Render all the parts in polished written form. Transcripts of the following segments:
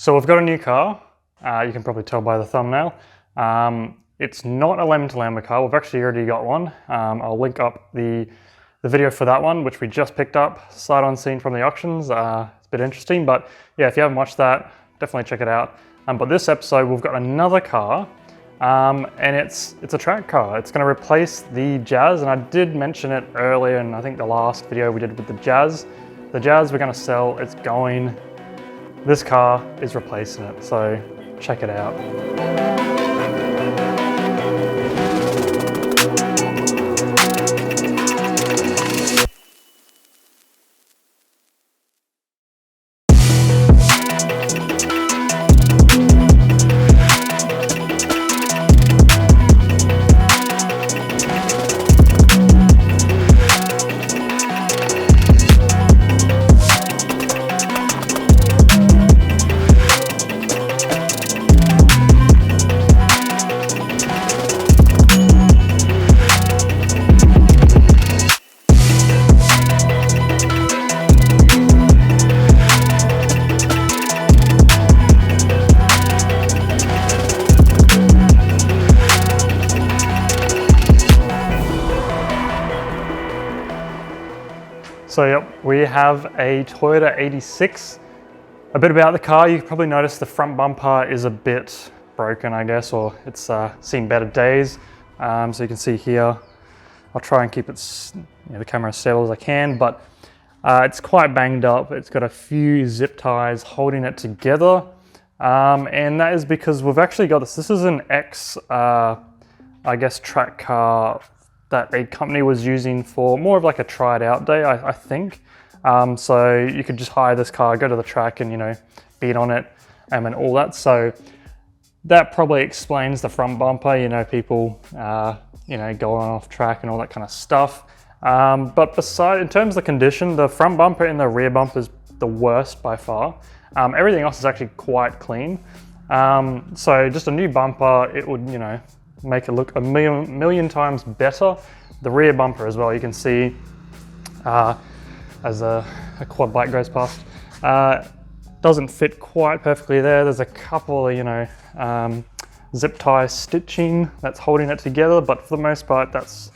So we've got a new car. You can probably tell by the thumbnail. It's not a Lemon to Lambo car. We've actually already got one. I'll link up the video for that one, which we just picked up, sight unseen from the auctions. It's a bit interesting, but yeah, if you haven't watched that, definitely check it out. But this episode, we've got another car, and it's a track car. It's going to replace the Jazz, and I did mention it earlier in I think the last video we did with the Jazz. The Jazz we're going to sell, it's going. This car is replacing it, so check it out. So yep, we have a Toyota 86. A bit about the car, you probably noticed the front bumper is a bit broken, I guess, or it's seen better days. So you can see here, I'll try and keep it, the camera as stable as I can, but it's quite banged up. It's got a few zip ties holding it together. And that is because we've actually got this. This is an I guess, track car that a company was using for more of like a try it out day, I think. So you could just hire this car, go to the track and, beat on it and all that. So that probably explains the front bumper, people, going off track and all that kind of stuff. But in terms of the condition, the front bumper and the rear bumper is the worst by far. Everything else is actually quite clean. So just a new bumper, it would, make it look a million times better. The rear bumper as well, you can see as a quad bike goes past, doesn't fit quite perfectly there. There's a couple of, zip tie stitching that's holding it together, but for the most part, that's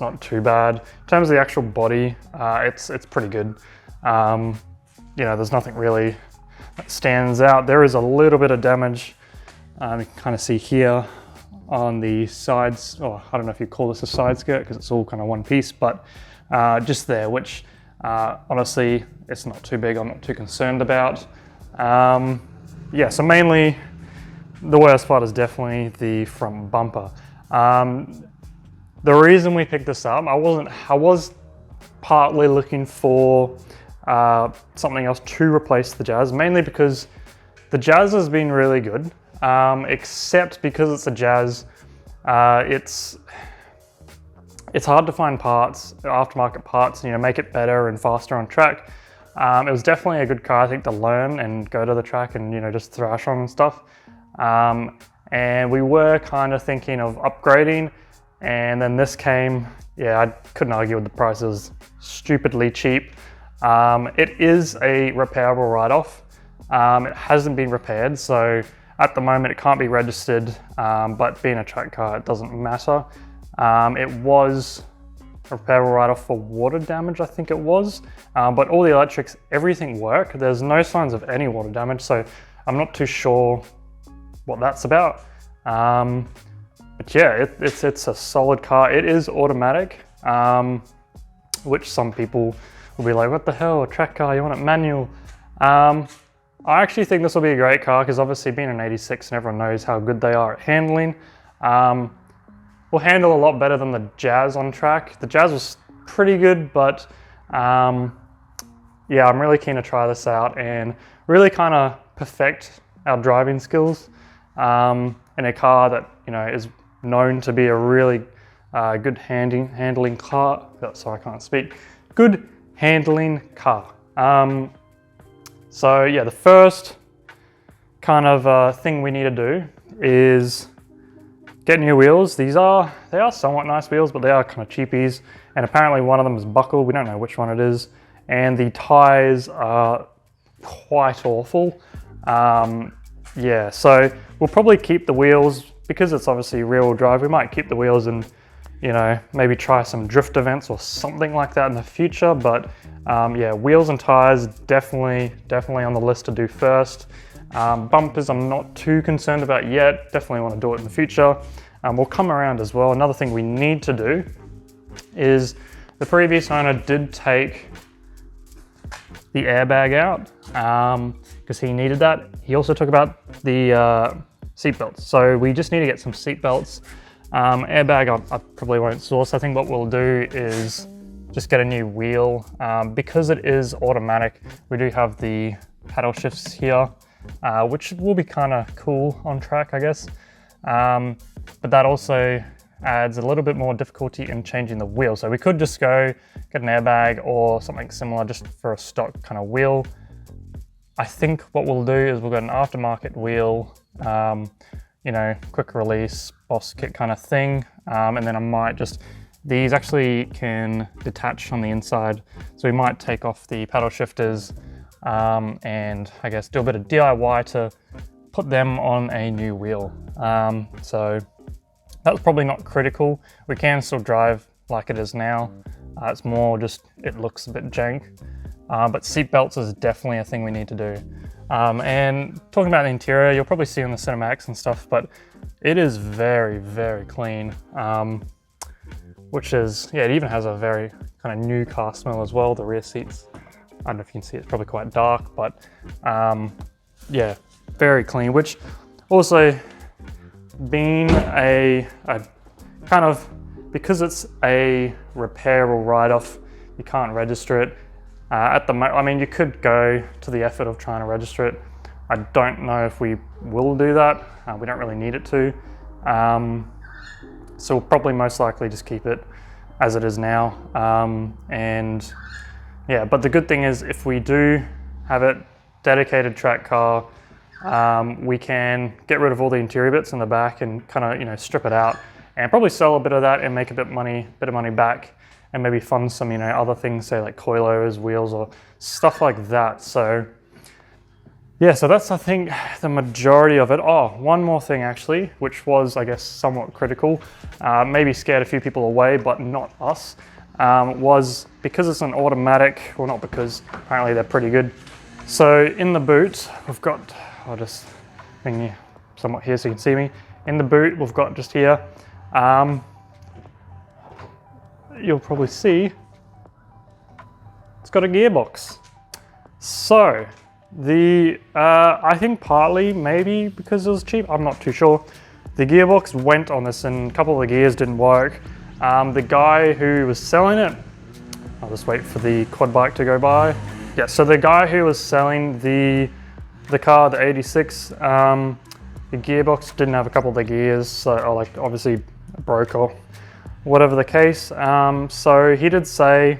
not too bad. In terms of the actual body, it's pretty good. There's nothing really that stands out. There is a little bit of damage. You can kind of see here on the sides, or I don't know if you call this a side skirt because it's all kind of one piece, but just there, which honestly, it's not too big, I'm not too concerned about. So mainly the worst part is definitely the front bumper. The reason we picked this up, I was partly looking for something else to replace the Jazz, mainly because the Jazz has been really good. Except because it's a Jazz, it's hard to find parts, aftermarket parts, make it better and faster on track. It was definitely a good car, I think, to learn and go to the track and, just thrash on and stuff. And we were kind of thinking of upgrading, and then this came. Yeah, I couldn't argue with the price. It was stupidly cheap. It is a repairable write-off. It hasn't been repaired, so at the moment, it can't be registered, but being a track car, it doesn't matter. It was a repairable write-off for water damage, I think it was, but all the electrics, everything worked. There's no signs of any water damage, so I'm not too sure what that's about. But yeah, it's a solid car. It is automatic, which some people will be like, what the hell, a track car, you want it manual? I actually think this will be a great car because obviously being an 86 and everyone knows how good they are at handling. Will handle a lot better than the Jazz on track. The Jazz was pretty good, but I'm really keen to try this out and really kind of perfect our driving skills in a car that is known to be a really good handling car. Sorry, I can't speak. Good handling car. So yeah, the first kind of thing we need to do is get new wheels. They are somewhat nice wheels, but they are kind of cheapies. And apparently one of them is buckled. We don't know which one it is. And the tires are quite awful. Yeah, so we'll probably keep the wheels because it's obviously rear-wheel drive. We might keep the wheels and, you know, maybe try some drift events or something like that in the future. But yeah, wheels and tires definitely on the list to do first. Bumpers I'm not too concerned about yet. Definitely want to do it in the future. We'll come around as well. Another thing we need to do is the previous owner did take the airbag out because he needed that. He also took about the seat belts. So we just need to get some seat belts. Airbag I probably won't source. I think what we'll do is just get a new wheel. Because it is automatic, we do have the paddle shifts here, which will be kind of cool on track, I guess. But that also adds a little bit more difficulty in changing the wheel. So we could just go get an airbag or something similar just for a stock kind of wheel. I think what we'll do is we'll get an aftermarket wheel, you know, quick release, Boss kit kind of thing. And then I might just, these actually can detach on the inside. So we might take off the paddle shifters and I guess do a bit of DIY to put them on a new wheel. So that's probably not critical. We can still drive like it is now. It's more just, it looks a bit jank. But seat belts is definitely a thing we need to do. And talking about the interior, you'll probably see on the cinematics and stuff, but it is very clean. Which is, yeah, it even has a very kind of new car smell as well. The rear seats, I don't know if you can see, it's probably quite dark, but yeah, very clean, which also being a kind of, because it's a repair or write-off, you can't register it. At the moment, I mean, you could go to the effort of trying to register it. I don't know if we will do that. We don't really need it to. So we'll probably most likely just keep it as it is now. And yeah, but the good thing is if we do have it dedicated track car, we can get rid of all the interior bits in the back and kind of, you know, strip it out and probably sell a bit of that and make a bit of money back and maybe fund some, you know, other things, say like coilovers, wheels or stuff like that. So yeah, so that's, I think, the majority of it. Oh, one more thing actually, which was, I guess, somewhat critical, maybe scared a few people away, but not us, was because it's an automatic, well, not because, apparently they're pretty good. So in the boot, we've got, I'll just bring you somewhat here so you can see me. In the boot, we've got just here, you'll probably see, it's got a gearbox. So I think partly maybe because it was cheap, I'm not too sure. The gearbox went on this and a couple of the gears didn't work. The guy who was selling it, I'll just wait for the quad bike to go by. Yeah, so the guy who was selling the car, the 86, the gearbox didn't have a couple of the gears, so or like obviously broke or whatever the case. So he did say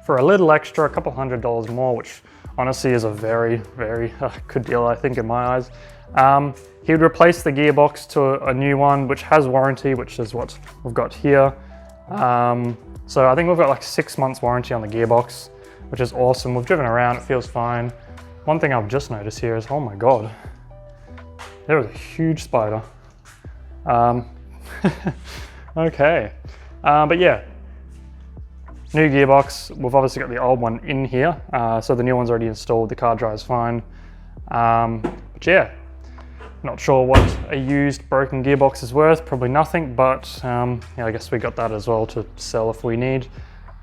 for a little extra, a couple $100 more, which honestly is a very good deal, I think, in my eyes. He would replace the gearbox to a new one, which has warranty, which is what we've got here. So I think we've got like 6 months warranty on the gearbox, which is awesome. We've driven around, it feels fine. One thing I've just noticed here is, oh my God, there is a huge spider. Okay, but yeah, new gearbox. We've obviously got the old one in here, so the new one's already installed. The car drives fine. But yeah, not sure what a used broken gearbox is worth. Probably nothing, but yeah, I guess we got that as well to sell if we need.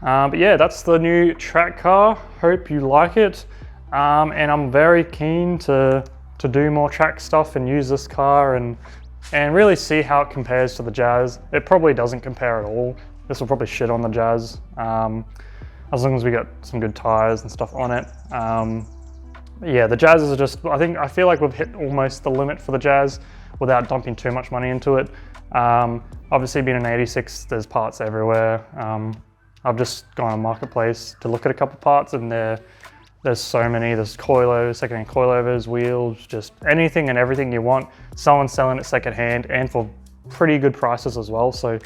But yeah, that's the new track car. Hope you like it. And I'm very keen to do more track stuff and use this car and really see how it compares to the Jazz. It probably doesn't compare at all. This will probably shit on the Jazz, as long as we got some good tires and stuff on it. Yeah, the Jazzes are just, I feel like we've hit almost the limit for the Jazz without dumping too much money into it. Obviously being an 86, there's parts everywhere. I've just gone on Marketplace to look at a couple parts and there's so many. There's coilovers, secondhand coilovers, wheels, just anything and everything you want. Someone's selling it secondhand and for pretty good prices as well. So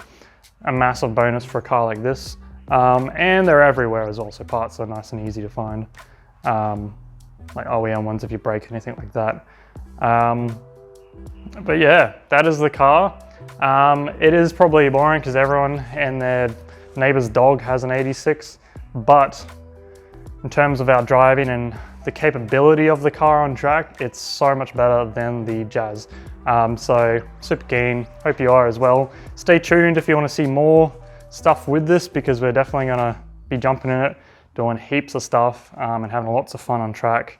a massive bonus for a car like this. And they're everywhere as well, so parts are nice and easy to find. like OEM ones if you break anything like that. But yeah, that is the car. It is probably boring because everyone and their neighbor's dog has an 86, but in terms of our driving and the capability of the car on track, it's so much better than the Jazz. So super keen, hope you are as well. Stay tuned if you want to see more stuff with this, because we're definitely gonna be jumping in it, doing heaps of stuff and having lots of fun on track.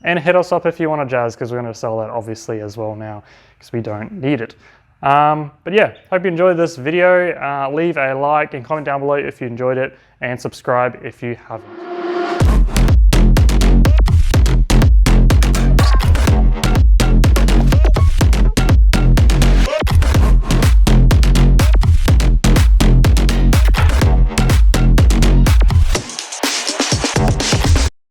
And hit us up if you want a Jazz, because we're going to sell that obviously as well now, because we don't need it. But yeah, hope you enjoyed this video. Leave a like and comment down below if you enjoyed it, and subscribe if you haven't.